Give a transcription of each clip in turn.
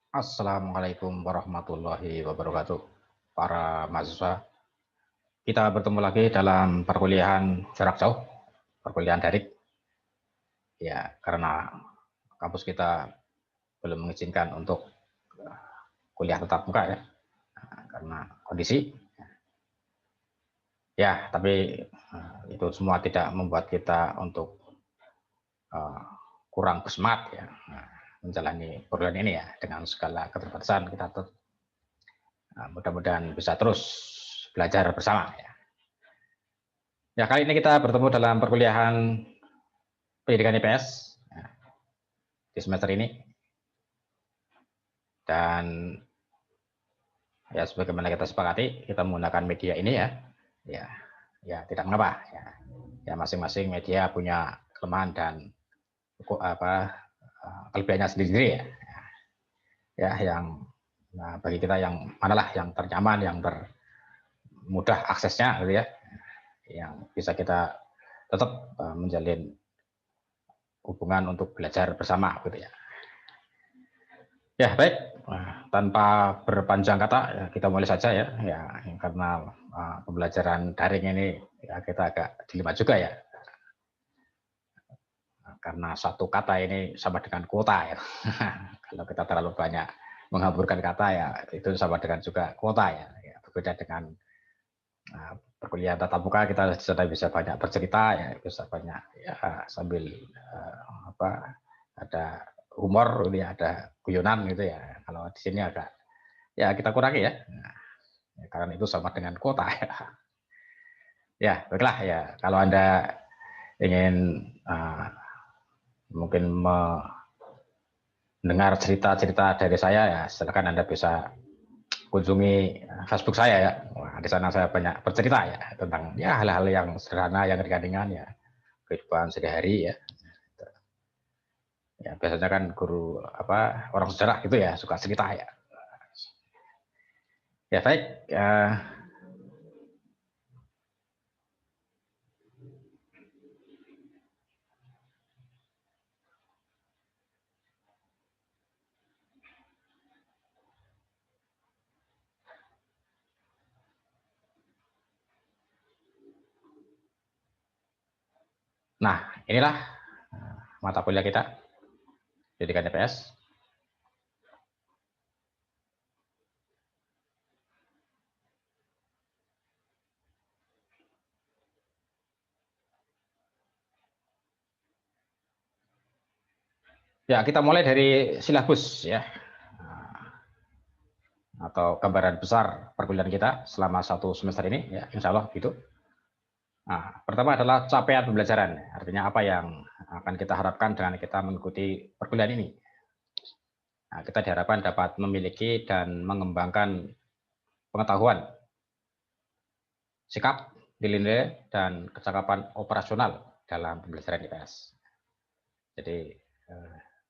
Assalamualaikum warahmatullahi wabarakatuh. Para mahasiswa, kita bertemu lagi dalam perkuliahan jarak jauh, perkuliahan daring. Ya, karena kampus kita belum mengizinkan untuk kuliah tatap muka ya, karena kondisi. Ya, tapi itu semua tidak membuat kita untuk uh, kurang bersemangat ya, menjalani perkuliahan ini ya dengan segala keterbatasan kita tuh. Mudah-mudahan bisa terus belajar bersama ya. Ya, kali ini kita bertemu dalam perkuliahan pendidikan IPS ya, di semester ini. Dan ya sebagaimana kita sepakati, kita menggunakan media ini ya. Ya, ya tidak mengapa ya. Ya masing-masing media punya kelemahan dan kelebihannya sendiri-sendiri ya. Ya, yang nah, bagi kita yang manalah yang ternyaman, yang bermudah aksesnya gitu ya. Yang bisa kita tetap menjalin hubungan untuk belajar bersama gitu ya. Ya, baik. Tanpa berpanjang kata, ya, kita mulai saja ya. Ya, karena pembelajaran daring ini ya kita agak dilema juga ya. Karena satu kata ini sama dengan kuota ya. Kalau kita terlalu banyak menghamburkan kata ya itu sama dengan juga kuota ya. Ya berbeda dengan perkuliahan tatap muka kita sudah bisa banyak bercerita ya, bisa banyak ya sambil ada humor gitu ya, ada guyonan gitu ya. Kalau di sini agak ya kita kurangi ya. Nah, ya karena itu sama dengan kuota ya. Ya, baiklah ya. Kalau Anda ingin mungkin mendengar cerita-cerita dari saya ya silakan Anda bisa kunjungi Facebook saya ya. Wah, di sana saya banyak bercerita ya tentang ya hal-hal yang sederhana, yang ringan-ringan ya, kehidupan sehari-hari ya. Ya biasanya kan guru orang sejarah gitu ya suka cerita ya. Ya baik. Nah inilah mata kuliah kita pendidikan IPS. Ya kita mulai dari silabus ya atau gambaran besar perkuliahan kita selama satu semester ini ya insya Allah gitu. Nah, pertama adalah capaian pembelajaran, artinya apa yang akan kita harapkan dengan kita mengikuti perkuliahan ini. Nah, kita diharapkan dapat memiliki dan mengembangkan pengetahuan, sikap, nilai-nilai, dan kecakapan operasional dalam pembelajaran IPS. Jadi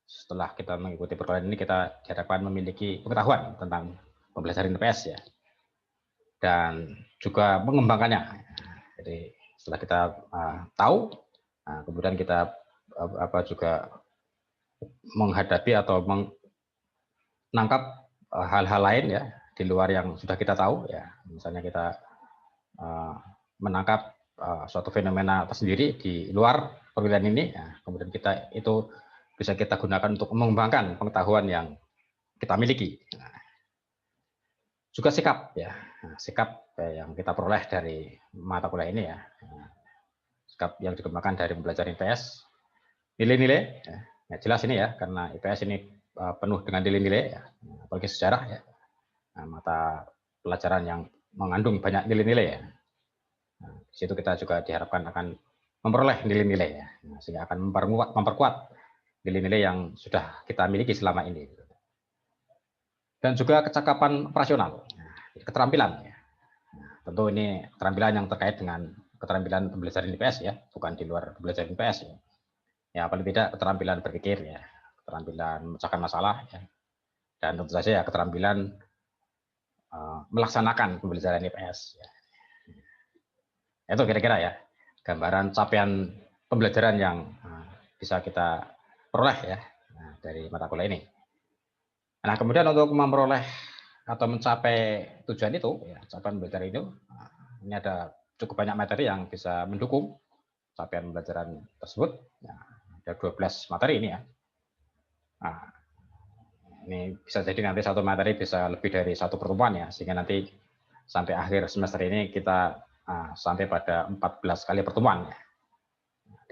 setelah kita mengikuti perkuliahan ini kita diharapkan memiliki pengetahuan tentang pembelajaran IPS ya, dan juga mengembangkannya. Jadi setelah kita tahu, kemudian kita juga menghadapi atau menangkap hal-hal lain ya di luar yang sudah kita tahu ya. Misalnya kita menangkap suatu fenomena tersendiri di luar perkuliahan ini, ya, kemudian kita itu bisa kita gunakan untuk mengembangkan pengetahuan yang kita miliki. Nah, juga sikap ya, sikap yang kita peroleh dari mata kuliah ini ya, sikap yang dikembangkan dari pembelajaran IPS, nilai-nilai, ya jelas ini ya, karena IPS ini penuh dengan nilai-nilai, ya, apalagi sejarah ya, mata pelajaran yang mengandung banyak nilai-nilai ya. Nah, di situ kita juga diharapkan akan memperoleh nilai-nilai ya, sehingga akan memperkuat nilai-nilai yang sudah kita miliki selama ini. Dan juga kecakapan operasional, keterampilan. Ya. Nah, tentu ini keterampilan yang terkait dengan keterampilan pembelajaran IPS ya, bukan di luar pembelajaran IPS ya. Ya paling tidak keterampilan berpikir ya, keterampilan memecahkan masalah ya, dan tentu saja ya keterampilan melaksanakan pembelajaran IPS ya. Itu kira-kira ya gambaran capaian pembelajaran yang bisa kita peroleh ya dari mata kuliah ini. Nah, kemudian untuk memperoleh atau mencapai tujuan itu, ya, capaian belajar itu, ini ada cukup banyak materi yang bisa mendukung capaian pembelajaran tersebut. Nah, ada 12 materi ini ya. Nah, ini bisa jadi nanti satu materi bisa lebih dari satu pertemuan ya, sehingga nanti sampai akhir semester ini kita sampai pada 14 kali pertemuan ya.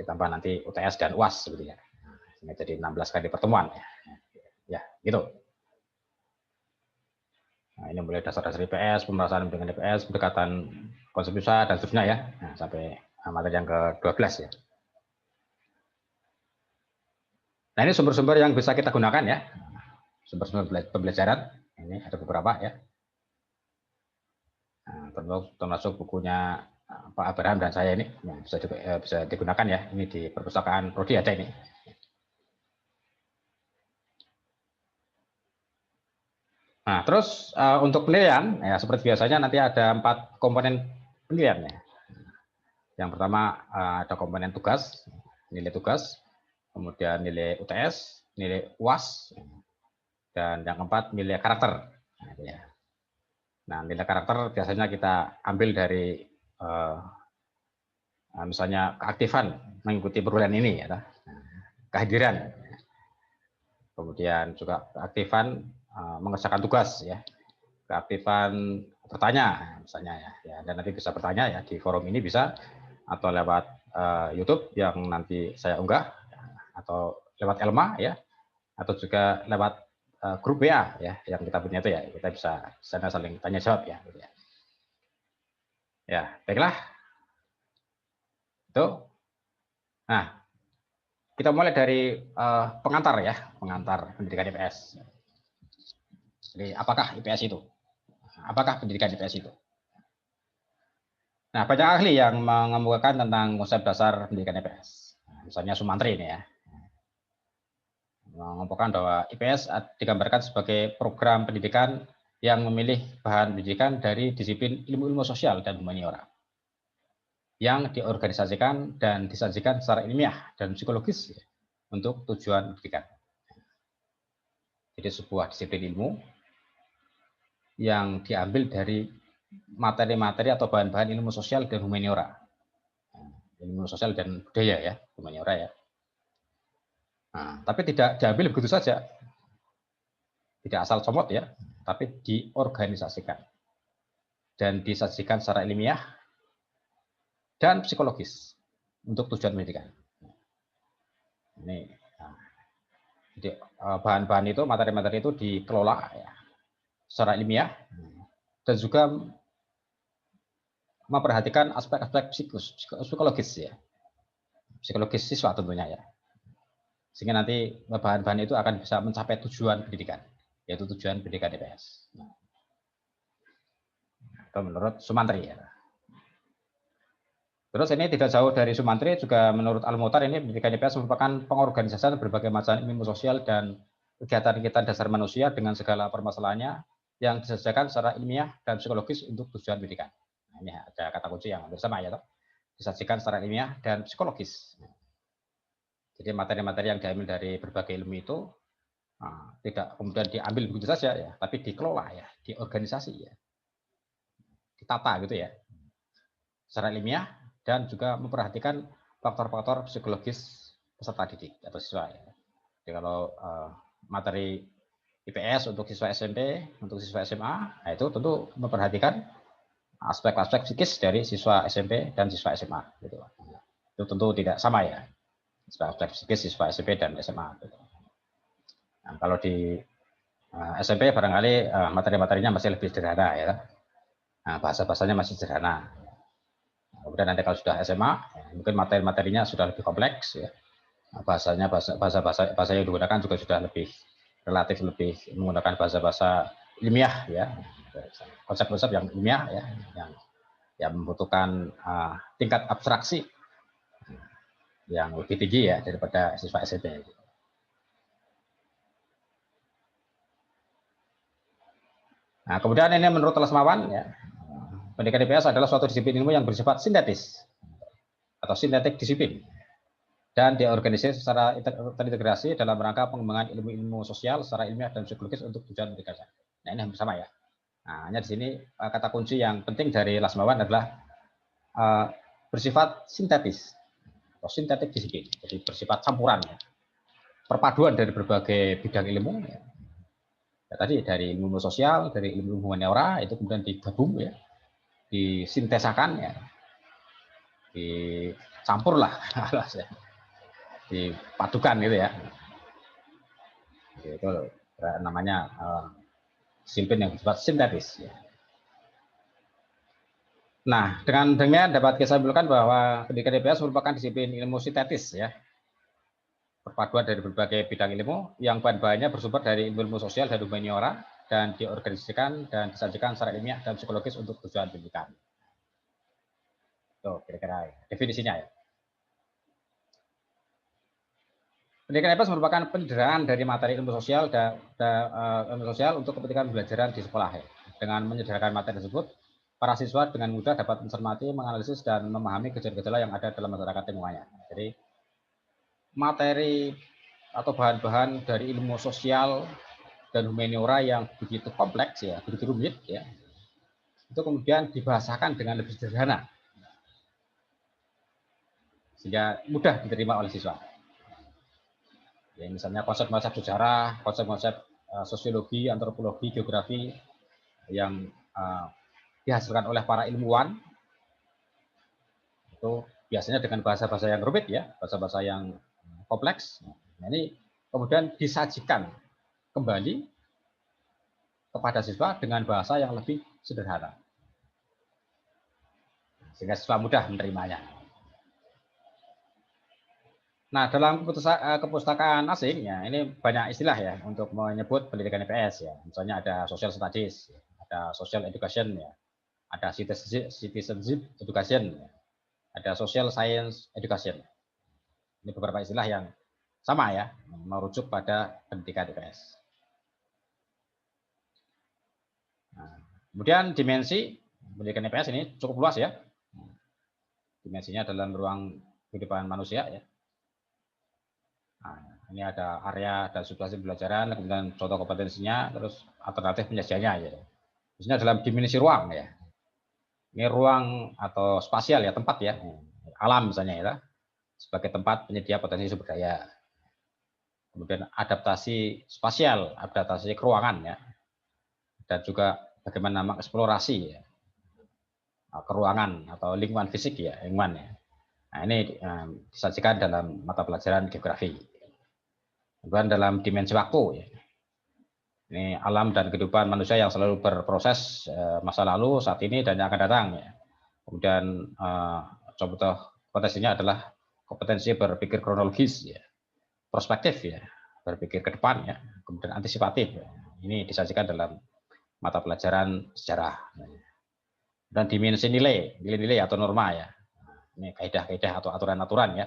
Ditambah nanti UTS dan UAS gitu ya. Sehingga jadi 16 kali pertemuan ya. Ya, gitu. Nah, ini mulai dasar-dasar IPS, pembahasan dengan IPS, pendekatan konsep usaha dan seterusnya ya. Nah, sampai materi yang ke-12 ya. Nah, ini sumber-sumber yang bisa kita gunakan ya. Sumber-sumber pembelajaran. Ini ada beberapa ya. Nah, termasuk bukunya Pak Abraham dan saya ini yang bisa digunakan ya. Ini di perpustakaan Prodi ada ini. Nah, terus untuk penilaian ya seperti biasanya nanti ada 4 komponen penilaian ya. Yang pertama ada komponen tugas, nilai tugas, kemudian nilai UTS, nilai UAS, dan yang keempat nilai karakter. Nah, nilai karakter biasanya kita ambil dari misalnya keaktifan mengikuti perkuliahan ini ya, kehadiran, kemudian juga keaktifan mengerjakan tugas ya, keaktifan bertanya misalnya ya, dan nanti bisa bertanya ya di forum ini bisa, atau lewat YouTube yang nanti saya unggah, atau lewat Elma ya, atau juga lewat grup WA ya yang kita punya itu ya, kita bisa sana saling tanya jawab ya. Gitu ya. Ya, baiklah. Itu. Nah, kita mulai dari pengantar ya, pengantar pendidikan IPS. Jadi, apakah IPS itu? Apakah pendidikan IPS itu? Nah, banyak ahli yang mengemukakan tentang konsep dasar pendidikan IPS. Nah, misalnya Sumantri ini ya, mengemukakan bahwa IPS digambarkan sebagai program pendidikan yang memilih bahan pendidikan dari disiplin ilmu-ilmu sosial dan humaniora yang diorganisasikan dan disajikan secara ilmiah dan psikologis ya, untuk tujuan pendidikan. Jadi sebuah disiplin ilmu yang diambil dari materi-materi atau bahan-bahan ilmu sosial dan humaniora. Ilmu sosial dan budaya ya, humaniora ya. Nah, tapi tidak diambil begitu saja. Tidak asal comot ya, tapi diorganisasikan dan disajikan secara ilmiah dan psikologis untuk tujuan pendidikan. Ini, jadi bahan-bahan itu, materi-materi itu dikelola ya, secara ilmiah dan juga memperhatikan aspek-aspek psikologis ya, psikologis siswa tentunya ya, sehingga nanti bahan-bahan itu akan bisa mencapai tujuan pendidikan, yaitu tujuan pendidikan IPS. Nah, itu menurut Sumantri ya. Terus ini tidak jauh dari Sumantri, juga menurut Al-Muhtar ini pendidikan IPS merupakan pengorganisasian berbagai macam ilmu sosial dan kegiatan dasar manusia dengan segala permasalahannya yang diselesaikan secara ilmiah dan psikologis untuk tujuan pendidikan. Nah, ini ada kata kunci yang bersama ya, disajikan secara ilmiah dan psikologis. Jadi materi-materi yang diambil dari berbagai ilmu itu tidak kemudian diambil begitu saja ya, tapi dikelola ya, diorganisasi ya, ditata gitu ya, secara ilmiah dan juga memperhatikan faktor-faktor psikologis peserta didik atau siswa ya. Jadi kalau materi IPS untuk siswa SMP, untuk siswa SMA, nah itu tentu memperhatikan aspek-aspek psikis dari siswa SMP dan siswa SMA. Gitu. Itu tentu tidak sama ya, aspek psikis siswa SMP dan SMA. Gitu. Nah, kalau di SMP barangkali materi-materinya masih lebih sederhana ya, nah, bahasa-bahasanya masih sederhana. Kemudian nanti kalau sudah SMA, mungkin materi-materinya sudah lebih kompleks ya. Bahasa yang digunakan juga sudah relatif lebih menggunakan bahasa-bahasa ilmiah ya, konsep-konsep yang ilmiah ya, yang membutuhkan tingkat abstraksi yang lebih tinggi ya daripada siswa SMP. Nah, kemudian ini menurut Lesmawan ya, pendidikan IPS adalah suatu disiplin ilmu yang bersifat sintetis atau sintetik disiplin dan diorganisir secara terintegrasi dalam rangka pengembangan ilmu-ilmu sosial secara ilmiah dan psikologis untuk tujuan pendidikan. Nah, ini hampir sama ya. Nah, hanya di sini kata kunci yang penting dari Lasmawan adalah bersifat sintetis atau sintetik disiplin, jadi bersifat campuran, ya. Perpaduan dari berbagai bidang ilmu. Ya. Ya, tadi dari ilmu sosial, dari ilmu humaniora itu kemudian digabung, ya, disintesakan, ya, dicampur lah, dipadukan gitu ya. Itu namanya disiplin yang bersifat sintetis. Ya. Nah, dengan demikian dapat kita simpulkan bahwa pendidikan IPS merupakan disiplin ilmu sintetis, ya, perpaduan dari berbagai bidang ilmu yang bahan-bahannya bersumber dari ilmu sosial dan humaniora dan diorganisasikan dan disajikan secara ilmiah dan psikologis untuk tujuan pendidikan. Itu kira-kira definisinya ya. Pendidikan IPS merupakan penderaan dari materi ilmu sosial ilmu sosial untuk kepentingan pembelajaran di sekolah. Ya. Dengan menyederhanakan materi tersebut, para siswa dengan mudah dapat mencermati, menganalisis, dan memahami gejala-gejala yang ada dalam masyarakat lingkungannya. Jadi, materi atau bahan-bahan dari ilmu sosial dan humaniora yang begitu kompleks, ya, begitu rumit, ya, itu kemudian dibahasakan dengan lebih sederhana, sehingga mudah diterima oleh siswa. Ya, misalnya konsep-konsep sejarah, konsep-konsep sosiologi, antropologi, geografi yang dihasilkan oleh para ilmuwan itu biasanya dengan bahasa-bahasa yang rumit, ya, bahasa-bahasa yang kompleks. Nah, ini kemudian disajikan kembali kepada siswa dengan bahasa yang lebih sederhana, sehingga siswa mudah menerimanya. Nah, dalam kepustakaan asing, ya, ini banyak istilah ya untuk menyebut pendidikan IPS, ya. Misalnya ada social studies, ada social education, ya, ada citizenship education, ya, ada social science education. Ini beberapa istilah yang sama ya, merujuk pada pendidikan IPS. Nah, kemudian dimensi pendidikan IPS ini cukup luas ya. Dimensinya dalam ruang kehidupan manusia ya. Nah, ini ada area dan situasi pembelajaran, kemudian contoh kompetensinya, terus alternatif penyajiannya ya. Khususnya dalam dimensi ruang ya. Ini ruang atau spasial ya, tempat ya. Alam misalnya ya, sebagai tempat penyedia potensi sumber daya. Kemudian adaptasi spasial, adaptasi keruangan ya. Dan juga bagaimana mengeksplorasi ya, keruangan atau lingkungan fisik ya, lingkungan ya. Nah, ini disajikan dalam mata pelajaran geografi. Kemudian dalam dimensi waktu, ya. Ini alam dan kehidupan manusia yang selalu berproses masa lalu, saat ini, dan yang akan datang. Ya. Kemudian contoh potensinya adalah kompetensi berpikir kronologis, ya. Prospektif, ya, berpikir ke depan, ya. Kemudian antisipatif. Ya. Ini disajikan dalam mata pelajaran sejarah. Dan dimensi nilai atau norma ya. Ini kaidah-kaidah atau aturan-aturan ya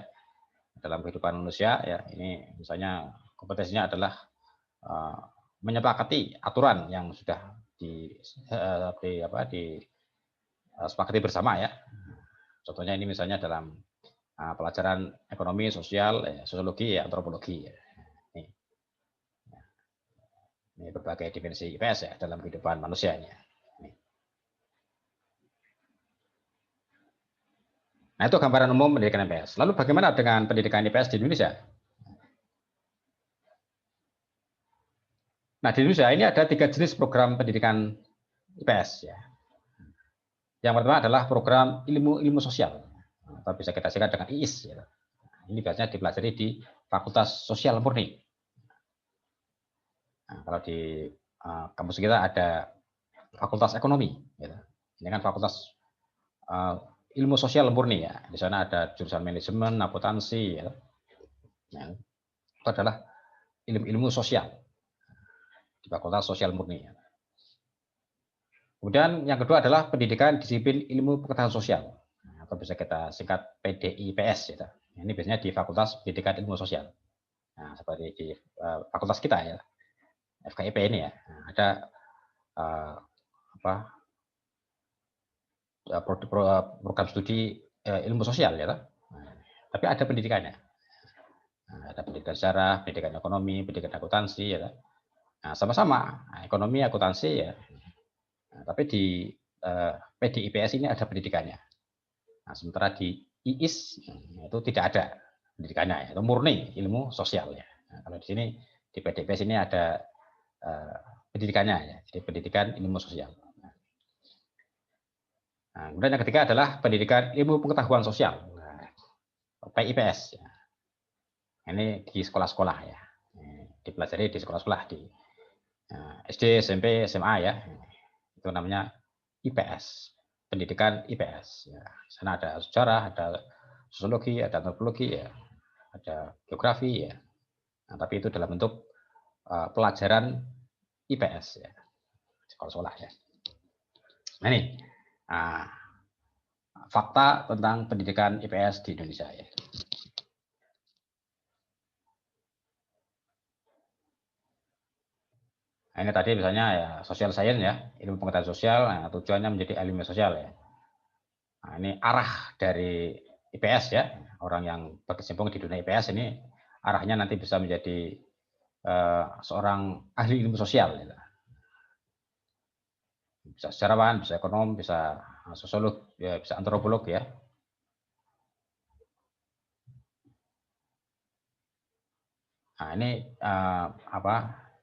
dalam kehidupan manusia ya. Ini misalnya kompetensinya adalah menyepakati aturan yang sudah disepakati bersama ya. Contohnya ini misalnya dalam pelajaran ekonomi, sosial, sosiologi, ya, antropologi. Ya. Ini berbagai dimensi IPS ya dalam kehidupan manusianya. Nah, itu gambaran umum pendidikan IPS. Lalu bagaimana dengan pendidikan IPS di Indonesia? Nah, di Indonesia ini ada 3 jenis program pendidikan IPS. Ya. Yang pertama adalah program ilmu sosial, atau bisa kita singkat dengan IIS. Ya. Ini biasanya dipelajari di Fakultas Sosial Murni. Nah, kalau di kampus kita ada Fakultas Ekonomi. Ya. Ini kan Fakultas Ilmu Sosial Murni ya. Di sana ada jurusan manajemen, akuntansi. Ya. Nah, itu adalah ilmu sosial di Fakultas Sosial Murni. Ya. Kemudian yang kedua adalah pendidikan disiplin ilmu pengetahuan sosial, atau bisa kita singkat PDIPS. Ya. Ini biasanya di Fakultas Pendidikan Ilmu Sosial. Nah, seperti di fakultas kita ya, FKIP ini ya, nah, ada program studi ilmu sosial ya, nah, tapi ada pendidikannya. Nah, ada pendidikan sejarah, pendidikan ekonomi, pendidikan akuntansi, ya. Nah, sama-sama ekonomi, akuntansi, ya. Nah, tapi di PDIPS ini ada pendidikannya. Nah, sementara di IIS itu tidak ada pendidikannya, itu murni ilmu sosial, ya. Nah, kalau di sini di PDIPS ini ada pendidikannya, ya. Jadi pendidikan ilmu sosial. Nah, kemudian yang ketiga adalah pendidikan ilmu pengetahuan sosial, PIPS. Ya. Ini di sekolah-sekolah, ya, dipelajari di sekolah-sekolah di SD, SMP, SMA, ya, itu namanya IPS, pendidikan IPS. Ya. Sana ada sejarah, ada sosiologi, ada antropologi, ya, ada geografi, ya. Nah, tapi itu dalam bentuk pelajaran IPS, ya, sekolah-sekolah, ya. Nah, ini fakta tentang pendidikan IPS di Indonesia, ya. Nah, ini tadi misalnya ya social science, ya, ilmu pengetahuan sosial, nah, tujuannya menjadi ilmu sosial, ya. Nah, ini arah dari IPS, ya, orang yang berkecimpung di dunia IPS ini arahnya nanti bisa menjadi seorang ahli ilmu sosial, ya. Bisa sejarawan, bisa ekonom, bisa sosiolog, ya, bisa antropolog, ya. Nah, ini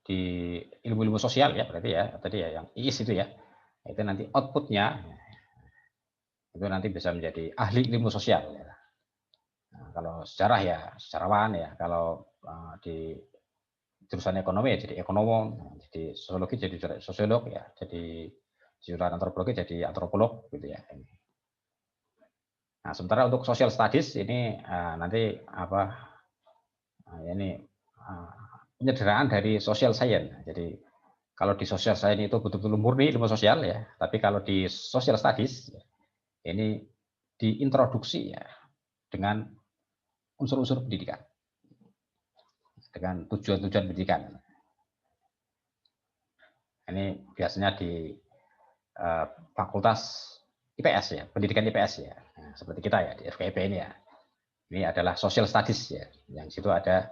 di ilmu-ilmu sosial, ya, berarti, ya, tadi, ya, yang IIS itu, ya, itu nanti outputnya itu nanti bisa menjadi ahli ilmu sosial, ya. Nah, kalau sejarah, ya, sejarawan, ya, kalau di jurusan ekonomi, ya, jadi ekonom, jadi sosiologi jadi sosiolog, ya, jadi jurusan antropologi jadi antropolog, gitu, ya. Nah, sementara untuk social studies ini nanti ini penyederhanaan dari social science. Jadi kalau di social science itu betul-betul murni ilmu sosial, ya, tapi kalau di social studies ini diintroduksi, ya, dengan unsur-unsur pendidikan, dengan tujuan-tujuan pendidikan. Ini biasanya di fakultas IPS, ya, pendidikan IPS, ya, nah, seperti kita, ya, di FKIP ini, ya. Ini adalah social studies, ya, yang situ ada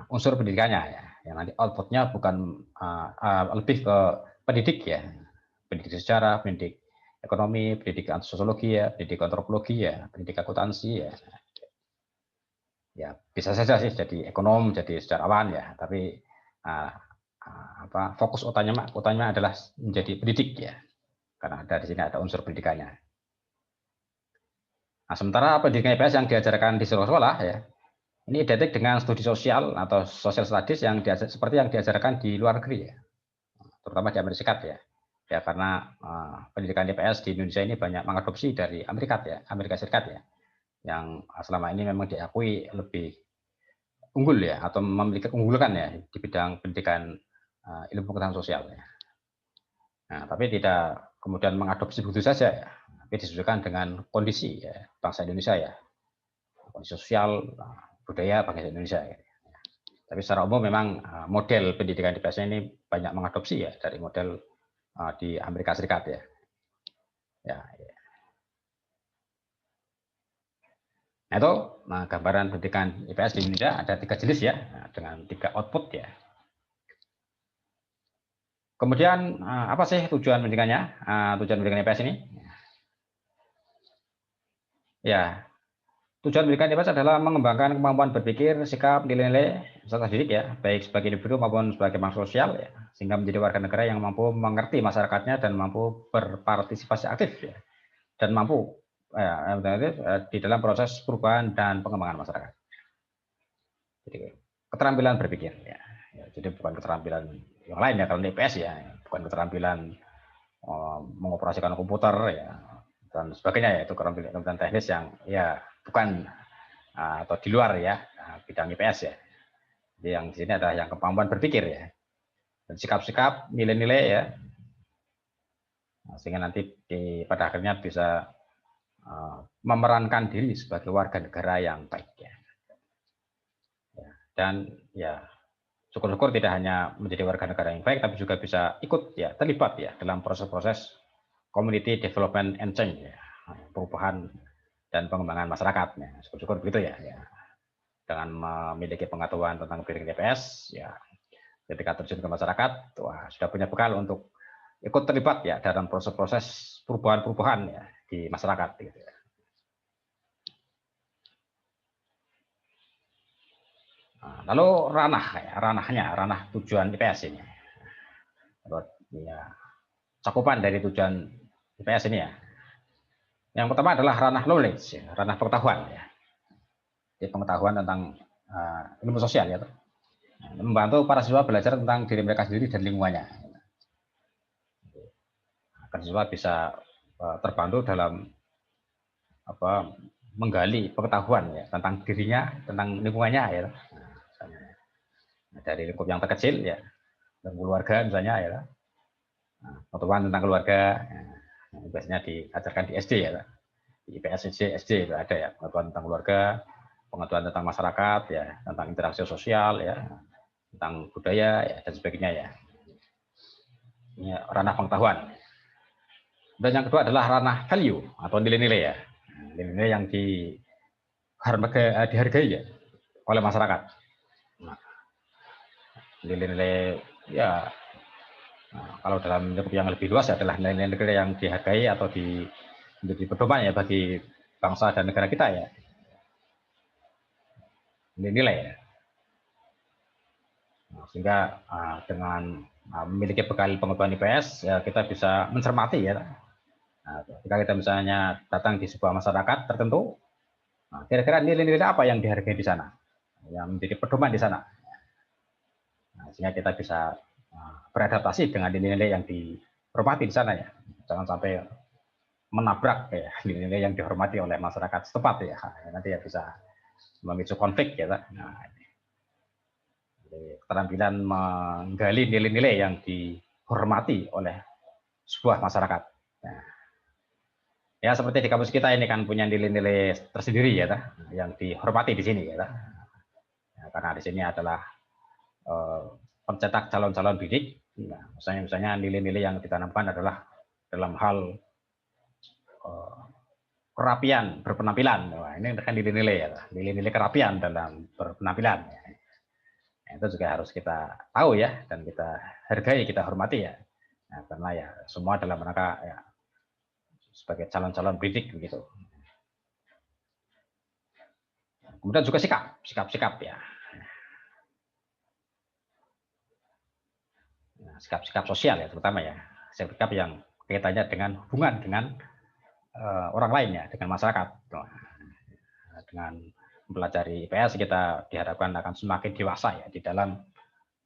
unsur pendidikannya, ya, yang nanti outputnya bukan lebih ke pendidik, ya, pendidik sejarah, pendidik ekonomi, pendidik sosiologi, ya, pendidik antropologi, ya, pendidik akuntansi, ya. Ya, bisa saja sih jadi ekonom, jadi sejarawan, ya, tapi fokus utamanya adalah menjadi pendidik, ya, karena ada di sini ada unsur pendidikannya. Nah, sementara pendidikan IPS yang diajarkan di sekolah, ya, ini identik dengan studi sosial atau social studies yang seperti yang diajarkan di luar negeri, ya, terutama di Amerika Serikat, ya. Ya, karena pendidikan IPS di Indonesia ini banyak mengadopsi dari Amerika Serikat, ya, yang selama ini memang diakui lebih unggul, ya, atau memiliki keunggulan, ya, di bidang pendidikan ilmu pengetahuan sosial, ya. Nah, tapi tidak kemudian mengadopsi begitu saja, ya, tapi disesuaikan dengan kondisi, ya, bangsa Indonesia, ya, kondisi sosial, budaya bangsa Indonesia, ya. Tapi secara umum memang model pendidikan di IPS ini banyak mengadopsi, ya, dari model di Amerika Serikat, ya. Ya, ya. Nah, itu gambaran pendidikan IPS di Indonesia ada 3 jenis, ya, dengan 3 output, ya. Kemudian apa sih tujuan pendidikannya? Tujuan pendidikan IPS ini? Ya, tujuan pendidikan IPS adalah mengembangkan kemampuan berpikir, sikap, nilai-nilai peserta didik, ya, baik sebagai individu maupun sebagai makhluk sosial, ya, sehingga menjadi warga negara yang mampu mengerti masyarakatnya dan mampu berpartisipasi aktif, ya, dan mampu di dalam proses perubahan dan pengembangan masyarakat. Jadi keterampilan berpikir, ya. Ya, jadi bukan keterampilan yang lain, ya, kalau di IPS, ya, bukan keterampilan mengoperasikan komputer, ya, dan sebagainya, ya, itu keterampilan teknis yang, ya, bukan atau di luar, ya, bidang IPS, ya. Jadi yang di sini adalah yang kemampuan berpikir, ya, dan sikap-sikap, nilai-nilai, ya, sehingga nanti pada akhirnya bisa memerankan diri sebagai warga negara yang baik, ya. Dan, ya, syukur-syukur tidak hanya menjadi warga negara yang baik, tapi juga bisa ikut, ya, terlibat, ya, dalam proses-proses community development and change, ya, perubahan dan pengembangan masyarakat, ya. Syukur-syukur begitu, ya. dengan memiliki pengetahuan tentang bilik IPS, ya ketika terjun ke masyarakat, wah, sudah punya bekal untuk ikut terlibat ya dalam proses-proses perubahan-perubahan ya di masyarakat. Gitu ya. Nah, lalu ranah tujuan IPS ini. Ya, cakupan dari tujuan IPS ini ya. Yang pertama adalah ranah knowledge, ya, ranah pengetahuan ya. Jadi pengetahuan tentang ilmu sosial ya. Membantu para siswa belajar tentang diri mereka sendiri dan lingkungannya. Agar siswa bisa terbantu dalam menggali pengetahuan ya tentang dirinya, tentang lingkungannya ya. Nah, dari lingkup yang terkecil ya, dan keluarga misalnya ya. Pengetahuan tentang keluarga biasanya diajarkan di SD ya. Di IPS SD itu ada ya, pengetahuan tentang keluarga, pengetahuan tentang masyarakat ya, tentang interaksi sosial ya, tentang budaya ya, dan sebagainya ya. Ini ranah pengetahuan. Dan yang kedua adalah ranah value atau nilai-nilai ya, nilai-nilai yang dihargai ya oleh masyarakat. Nilai-nilai ya, kalau dalam lingkup yang lebih luas adalah nilai-nilai yang dihargai atau menjadi pedoman ya bagi bangsa dan negara kita ya. Nilai-nilai ya. Sehingga dengan memiliki bekal pengetahuan IPS ya, kita bisa mencermati ya. Nah, ketika kita misalnya datang di sebuah masyarakat tertentu, kira-kira nilai-nilai apa yang dihargai di sana, yang menjadi pedoman di sana. Nah, sehingga kita bisa beradaptasi dengan nilai-nilai yang dihormati di sana ya. Jangan sampai menabrak ya nilai-nilai yang dihormati oleh masyarakat setempat ya. Nanti ya bisa memicu konflik ya. Nah, keterampilan menggali nilai-nilai yang dihormati oleh sebuah masyarakat. Nah, ya seperti di kampus kita ini kan punya nilai-nilai tersendiri ya, yang dihormati di sini ya. Ya, karena di sini adalah pencetak calon-calon bidik. Nah, misalnya nilai-nilai yang ditanamkan adalah dalam hal kerapian berpenampilan. Wah, ini kan nilai-nilai ya, nilai-nilai kerapian dalam berpenampilan. Ya. Nah, itu juga harus kita tahu ya, dan kita hargai, kita hormati ya. Nah, karena ya semua dalam rangka ya sebagai calon-calon bidik begitu. Kemudian juga sikap ya. Sikap-sikap sosial ya terutama ya. Sikap yang kaitannya dengan hubungan dengan orang lain ya, dengan masyarakat. Dengan mempelajari IPS kita diharapkan akan semakin dewasa ya di dalam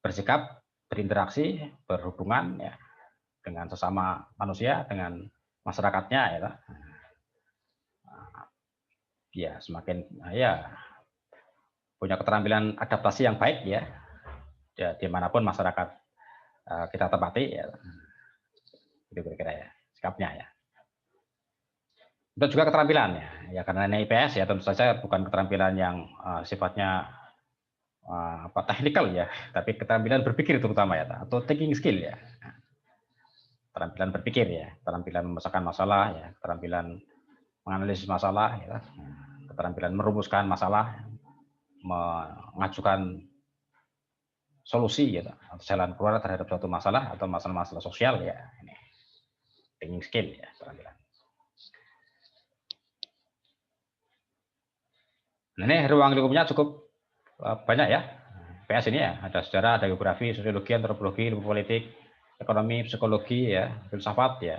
bersikap, berinteraksi, berhubungan ya dengan sesama manusia, dengan masyarakatnya ya. Ya semakin ya punya keterampilan adaptasi yang baik ya, dimanapun masyarakat kita tempati ya. Itu kira-kira ya sikapnya ya. Dan juga keterampilan ya karena ini IPS ya tentu saja bukan keterampilan yang sifatnya teknikal ya, tapi keterampilan berpikir terutama ya, atau thinking skill ya. Keterampilan berpikir ya, keterampilan memecahkan masalah ya, keterampilan menganalisis masalah ya, keterampilan merumuskan masalah, mengajukan solusi ya, atau jalan keluar terhadap suatu masalah atau masalah-masalah sosial ya. Ini thinking skill ya, keterampilan. Nah, ini ruang lingkupnya cukup banyak ya. PS ini ya, ada sejarah, ada geografi, sosiologi, antropologi, ilmu politik, ekonomi, psikologi ya, filsafat ya.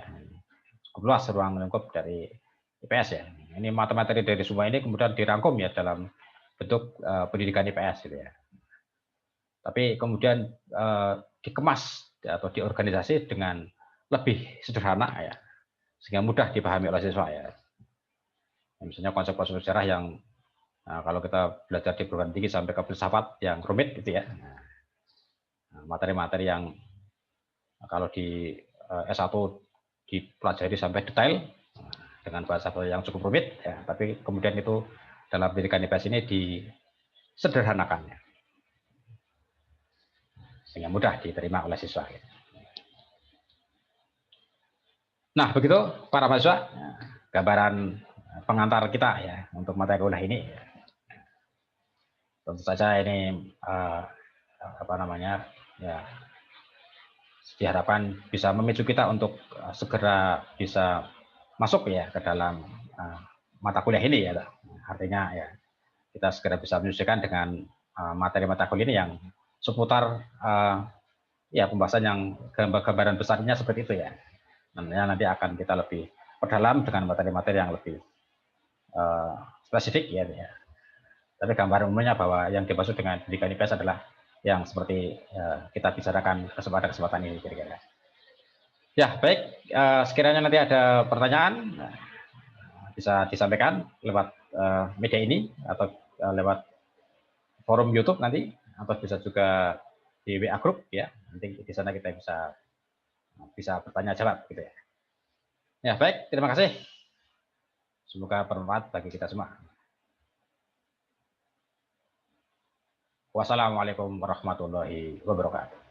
Cukup luas ruang lingkup dari IPS ya. Ini materi dari semua ini kemudian dirangkum ya dalam bentuk pendidikan IPS gitu ya. Tapi kemudian dikemas atau diorganisasi dengan lebih sederhana ya, sehingga mudah dipahami oleh siswa ya. Misalnya konsep-konsep sejarah yang kalau kita belajar di perguruan tinggi sampai ke filsafat yang rumit gitu ya. Materi-materi yang kalau di S1 dipelajari sampai detail dengan bahasa yang cukup rumit ya, tapi kemudian itu dalam pendidikan IPS ini disederhanakan ya. Sehingga mudah diterima oleh siswa. Nah, begitu para mahasiswa, gambaran pengantar kita ya untuk materi kuliah ini. Tentu saja ini apa namanya ya diharapkan bisa memicu kita untuk segera bisa masuk ya ke dalam mata kuliah ini ya. Artinya ya kita segera bisa menyelesaikan dengan materi mata kuliah ini yang seputar ya pembahasan yang gambaran besarnya seperti itu ya. Nanti akan kita lebih perdalam dengan materi-materi yang lebih spesifik ya. Tapi gambaran umumnya bahwa yang dimaksud dengan pendidikan IPS adalah yang seperti kita bicarakan kesempatan ini kira-kira. Ya baik, sekiranya nanti ada pertanyaan bisa disampaikan lewat media ini atau lewat forum YouTube nanti, atau bisa juga di WA Group ya. Nanti di sana kita bisa bertanya jawab gitu ya. Ya baik, terima kasih. Semoga bermanfaat bagi kita semua. Wassalamualaikum warahmatullahi wabarakatuh.